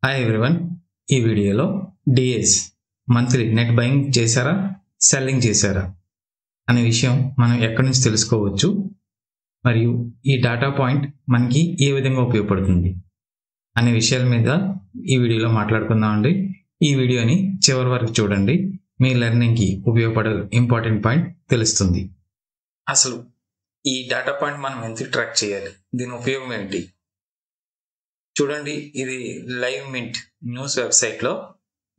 Hi everyone. ఈ వీడియోలో DS monthly net buying చేశారా, సెల్లింగ్ చేశారా అనే విషయం మనం ఎక్కడి నుంచి తెలుసుకోవచ్చు, మరియు ఈ డేటా పాయింట్ మనకి ఏ విధంగా ఉపయోగపడుతుంది అనే విషయాల మీద ఈ వీడియోలో మాట్లాడుకుందామండి. ఈ వీడియోని చివరి వరకు చూడండి, మీ లెర్నింగ్కి ఉపయోగపడే ఇంపార్టెంట్ పాయింట్ తెలుస్తుంది. అసలు ఈ డేటా పాయింట్ మనం ఎందుకు ట్రాక్ చేయాలి, దీని ఉపయోగం ఏంటి చూడండి. ఇది లైవ్ మింట్ న్యూస్ వెబ్సైట్లో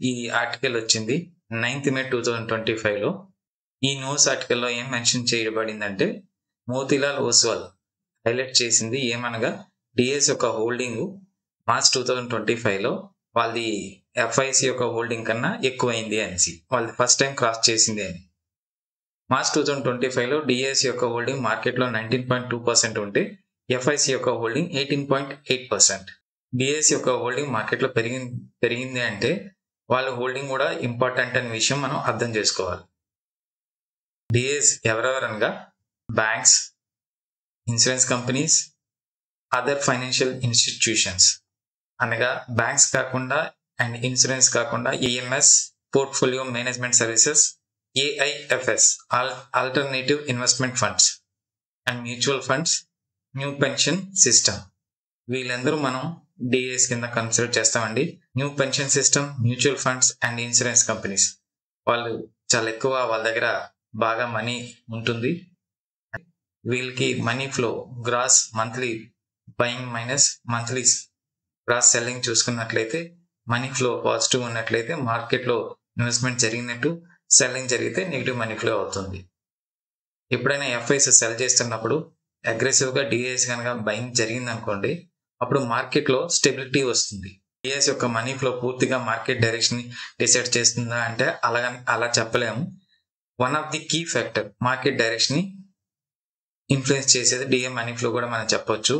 ఈ ఆర్టికల్ వచ్చింది 9th May 2025లో. ఈ న్యూస్ ఆర్టికల్లో ఏం మెన్షన్ చేయబడిందంటే, మోతీలాల్ ఓస్వాల్ హైలైట్ చేసింది ఏమనగా, డిఎస్ యొక్క హోల్డింగ్ మార్చ్ 2025లో వాళ్ళది ఎఫ్ఐసి యొక్క హోల్డింగ్ కన్నా ఎక్కువైంది అనేసి, వాళ్ళది ఫస్ట్ టైం క్రాస్ చేసింది అని. మార్చ్ 2025లో డిఎస్ యొక్క హోల్డింగ్ మార్కెట్లో 19.2% ఉంటే ఎఫ్ఐసి యొక్క హోల్డింగ్ 18.8%. డిఎస్ యొక్క హోల్డింగ్ మార్కెట్లో పెరిగింది అంటే వాళ్ళ హోల్డింగ్ కూడా ఇంపార్టెంట్ అనే విషయం మనం అర్థం చేసుకోవాలి. డిఎస్ ఎవరెవరనగా banks, insurance companies, other financial institutions. అనగా బ్యాంక్స్ కాకుండా అండ్ ఇన్సూరెన్స్ కాకుండా AMS, portfolio management services, AIFs, alternative investment funds and mutual funds, new pension system, వీళ్ళందరూ మనం డిఎస్ కింద కన్సిడర్ చేస్తామండి. New pension system, mutual funds and insurance companies వాళ్ళు చాలా ఎక్కువ, వాళ్ళ దగ్గర బాగా మనీ ఉంటుంది. వీళ్ళకి money flow gross monthly buying minus monthly gross selling చూసుకున్నట్లయితే, మనీ ఫ్లో పాజిటివ్ ఉన్నట్లయితే మార్కెట్లో ఇన్వెస్ట్మెంట్ జరిగినట్టు, సెల్లింగ్ జరిగితే నెగిటివ్ మనీ ఫ్లో అవుతుంది. ఎప్పుడైనా ఎఫ్ఐస్ సెల్ చేస్తున్నప్పుడు అగ్రెసివ్గా డిఎస్ కనుక బయింగ్ జరిగింది అనుకోండి, అప్పుడు మార్కెట్లో స్టెబిలిటీ వస్తుంది. డిఎస్ యొక్క మనీ ఫ్లో పూర్తిగా మార్కెట్ డైరెక్షన్ డిసైడ్ చేస్తుందా అంటే అలా చెప్పలేము. One of the key factor market direction influence చేసేది డిఏ మనీ ఫ్లో కూడా మనం చెప్పొచ్చు.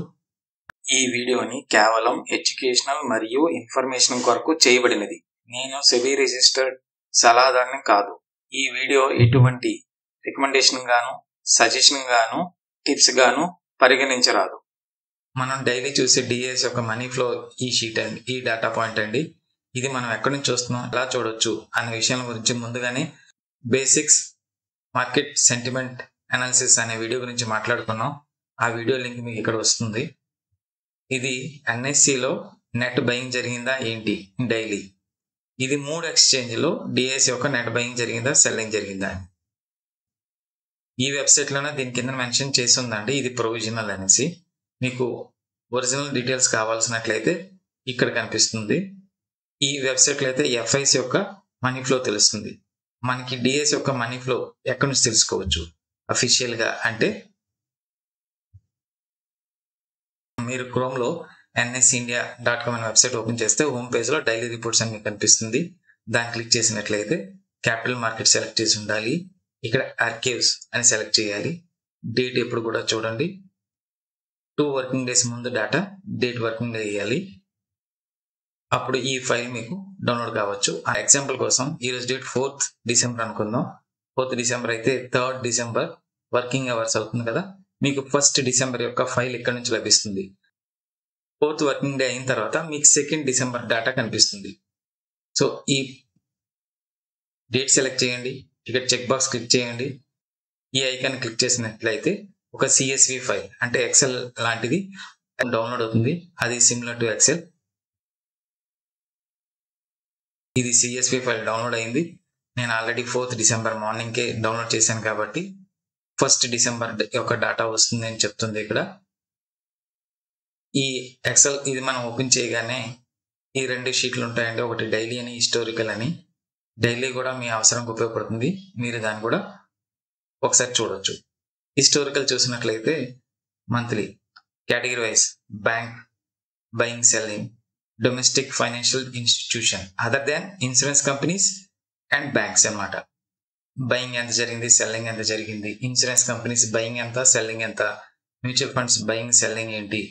ఈ వీడియోని కేవలం ఎడ్యుకేషనల్ మరియు ఇన్ఫర్మేషన్ కొరకు చేయబడినది. నేను సెబీ రిజిస్టర్డ్ సలహాదారుని కాదు. ఈ వీడియో ఎటువంటి రికమెండేషన్ గాను, సజెషన్ గాను, టిప్స్ గాను పరిగణించరాదు. మనం డైలీ చూసే డిఎస్ యొక్క మనీ ఫ్లో ఈ షీట్ అండి, ఈ డేటా పాయింట్ అండి. ఇది మనం ఎక్కడి నుంచి చూస్తున్నాం, ఎలా చూడొచ్చు అనే విషయం గురించి ముందుగానే బేసిక్స్ మార్కెట్ సెంటిమెంట్ అనాలిసిస్ అనే వీడియో గురించి మాట్లాడుకున్నాం. ఆ వీడియో లింక్ మీకు ఇక్కడ వస్తుంది. ఇది ఎన్ఎస్సిలో నెట్ బయింగ్ జరిగిందా ఏంటి డైలీ, ఇది 3 ఎక్స్చేంజ్లో డిఎస్ యొక్క నెట్ బయింగ్ జరిగిందా, సెల్లింగ్ జరిగిందా అని ఈ వెబ్సైట్లోనే దీని కింద మెన్షన్ చేసి ఉందండి. ఇది ప్రొవిజనల్ అనేసి. మీకు ఒరిజినల్ డీటెయిల్స్ కావాల్సినట్లయితే ఇక్కడ కనిపిస్తుంది. ఈ వెబ్సైట్లో అయితే ఎఫ్ఐసి యొక్క మనీ ఫ్లో తెలుస్తుంది. మనకి డిఎస్ యొక్క మనీ ఫ్లో ఎక్కడి నుంచి తెలుసుకోవచ్చు అఫీషియల్గా అంటే, మీరు క్రోమ్లో nsindia.com అనే వెబ్సైట్ ఓపెన్ చేస్తే హోమ్ పేజ్లో డైలీ రిపోర్ట్స్ అని మీకు కనిపిస్తుంది. దాన్ని క్లిక్ చేసినట్లయితే క్యాపిటల్ మార్కెట్ సెలెక్ట్ చేసి ఉండాలి. ఇక్కడ ఆర్కైవ్స్ అని సెలెక్ట్ చేయాలి. డేట్ ఎప్పుడు కూడా చూడండి, 2 వర్కింగ్ డేస్ ముందు డేటా, డేట్ వర్కింగ్ డే వేయాలి. అప్పుడు ఈ ఫైల్ మీకు డౌన్లోడ్ కావచ్చు. ఆ ఎగ్జాంపుల్ కోసం ఈరోజు డేట్ 4th December అనుకుందాం. 4th December అయితే 3rd December వర్కింగ్ అవర్స్ అవుతుంది కదా, మీకు 1st December యొక్క ఫైల్ ఇక్కడ నుంచి లభిస్తుంది. 4th వర్కింగ్ డే అయిన తర్వాత మీకు 2nd December డేటా కనిపిస్తుంది. సో ఈ డేట్ సెలెక్ట్ చేయండి, ఇక్కడ చెక్ బాక్స్ క్లిక్ చేయండి. ఈ ఐకాన్ క్లిక్ చేసినట్లయితే ఒక సిఎస్వి ఫైల్ అంటే ఎక్సెల్ లాంటిది డౌన్లోడ్ అవుతుంది. అది సిమిలర్ టు ఎక్సెల్. ఇది సిఎస్వి ఫైల్ డౌన్లోడ్ అయింది. నేను ఆల్రెడీ 4th December మార్నింగ్కే డౌన్లోడ్ చేశాను కాబట్టి 1st December యొక్క డేటా వస్తుంది అని చెప్తుంది ఇక్కడ. ఈ ఎక్సెల్ ఇది మనం ఓపెన్ చేయగానే ఈ 2 షీట్లు ఉంటాయండి, ఒకటి డైలీ అని, హిస్టారికల్ అని. డైలీ కూడా మీ అవసరంకి ఉపయోగపడుతుంది, మీరు దాన్ని కూడా ఒకసారి చూడొచ్చు. హిస్టారికల్ చూసినట్లయితే monthly category wise bank, buying, selling, domestic financial institution other than insurance companies and banks అన్నమాట. బయింగ్ ఎంత జరిగింది, సెల్లింగ్ ఎంత జరిగింది, ఇన్సూరెన్స్ కంపెనీస్ బయింగ్ ఎంత, సెల్లింగ్ ఎంత, మ్యూచువల్ ఫండ్స్ బయింగ్, సెల్లింగ్ ఏంటి,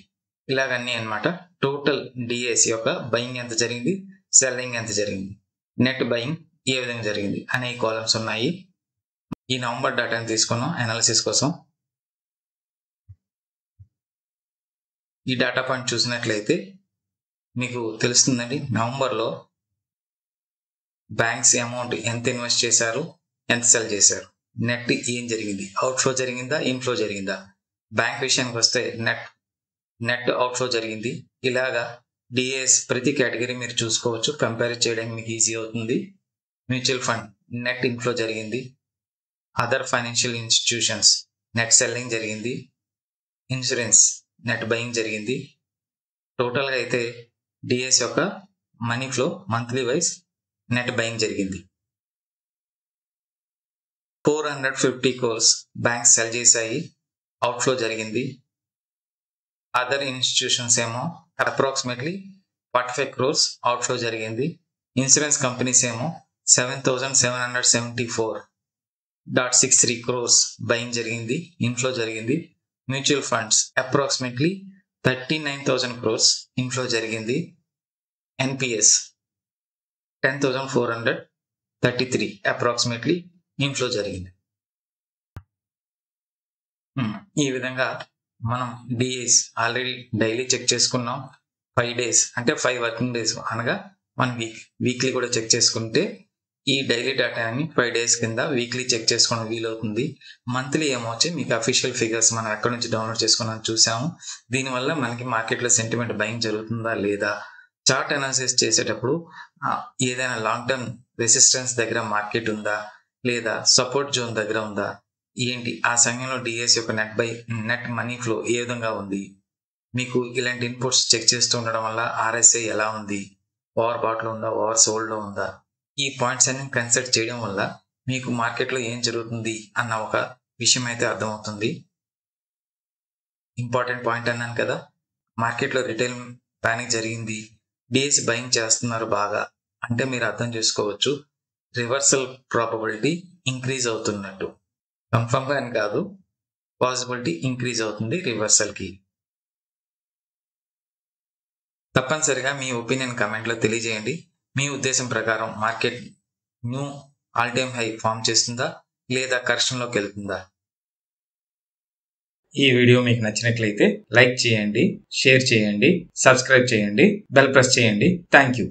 ఇలాగన్నీ అనమాట. టోటల్ డిఎస్ యొక్క బయింగ్ ఎంత జరిగింది, సెల్లింగ్ ఎంత జరిగింది, నెట్ బయింగ్ ఏ విధంగా జరిగింది అనే కాలమ్స్ ఉన్నాయి. ఈ నవంబర్ డేటాని తీసుకున్నాం అనాలిసిస్ కోసం. ఈ డేటా పాయింట్ చూసినట్లయితే మీకు తెలుస్తుందండి. నవంబర్లో బ్యాంక్స్ అమౌంట్ ఎంత ఇన్వెస్ట్ చేశారు, ఎంత సెల్ చేశారు, నెట్ ఏం జరిగింది, అవుట్ఫ్లో జరిగిందా, ఇన్ఫ్లో జరిగిందా. బ్యాంక్ విషయానికి వస్తే నెట్ అవుట్ఫ్లో జరిగింది. ఇలాగా డిఏఎస్ ప్రతి కేటగిరీ మీరు చూసుకోవచ్చు. కంపేర్ చేయడానికి మీకు ఈజీ అవుతుంది. మ్యూచువల్ ఫండ్ నెట్ ఇన్ఫ్లో జరిగింది. Other financial institutions net selling జరిగింది. ఇన్సూరెన్స్ నెట్ బయింగ్ జరిగింది. టోటల్గా అయితే డిఎస్ యొక్క money flow monthly wise net buying జరిగింది. 450 crores బ్యాంక్స్ సెల్ చేశాయి, అవుట్ఫ్లో జరిగింది. అదర్ ఇన్స్టిట్యూషన్స్ ఏమో అప్రాక్సిమేట్లీ 45 crores అవుట్ఫ్లో జరిగింది. ఇన్సూరెన్స్ కంపెనీస్ ఏమో 7,774.63 crores బయింగ్ జరిగింది, ఇన్ఫ్లో జరిగింది. Mutual funds approximately 39,000 crores inflow జరిగింది. ఎన్పిఎస్ 10,433 అప్రాక్సిమేట్లీ ఇన్ఫ్లో జరిగింది. ఈ విధంగా మనం డిఏస్ ఆల్రెడీ డైలీ చెక్ చేసుకున్నాం. 5 days అంటే 5 working days అనగా 1 week, వీక్లీ కూడా చెక్ చేసుకుంటే ఈ డైలీ డేటాని 5 days కింద వీక్లీ చెక్ చేసుకోవడం వీలవుతుంది. మంత్లీ ఏమొచ్చి మీకు అఫీషియల్ ఫిగర్స్ మనం ఎక్కడి నుంచి డౌన్లోడ్ చేసుకున్నాం చూసాము. దీనివల్ల మనకి మార్కెట్లో సెంటిమెంట్ బయింగ్ జరుగుతుందా లేదా, చార్ట్ అనాలిసిస్ చేసేటప్పుడు ఏదైనా లాంగ్ టర్మ్ రెసిస్టెన్స్ దగ్గర మార్కెట్ ఉందా లేదా సపోర్ట్ జోన్ దగ్గర ఉందా ఏంటి, ఆ సమయంలో డిఎస్ యొక్క నెట్ మనీ ఫ్లో ఏ విధంగా ఉంది, మీకు ఇలాంటి ఇన్పుట్స్ చెక్ చేస్తూ ఉండడం వల్ల ఆర్ఎస్ఐ ఎలా ఉంది, ఓవర్ బాట్లో ఉందా, ఓవర్ సోల్డ్లో ఉందా, ఈ పాయింట్స్ అన్ని కన్సిడర్ చేయడం వల్ల మీకు మార్కెట్లో ఏం జరుగుతుంది అన్న ఒక విషయం అయితే అర్థమవుతుంది. ఇంపార్టెంట్ పాయింట్ అన్నాను కదా, మార్కెట్లో రిటైల్ ప్యానిక్ జరిగింది, డిఎస్ బయింగ్ చేస్తున్నారు బాగా అంటే మీరు అర్థం చేసుకోవచ్చు రివర్సల్ ప్రాబబిలిటీ ఇంక్రీజ్ అవుతున్నట్టు. కన్ఫర్మ్గా అని కాదు, పాసిబిలిటీ ఇంక్రీజ్ అవుతుంది రివర్సల్కి. తప్పనిసరిగా మీ ఒపీనియన్ కామెంట్లో తెలియజేయండి. మీ ఉద్దేశం ప్రకారం market new all time high form చేస్తుందా లేదా కరెక్షన్లోకి వెళ్తుందా? ఈ వీడియో మీకు నచ్చినట్లయితే లైక్ చేయండి, షేర్ చేయండి, సబ్స్క్రైబ్ చేయండి, బెల్ ప్రెస్ చేయండి. Thank you.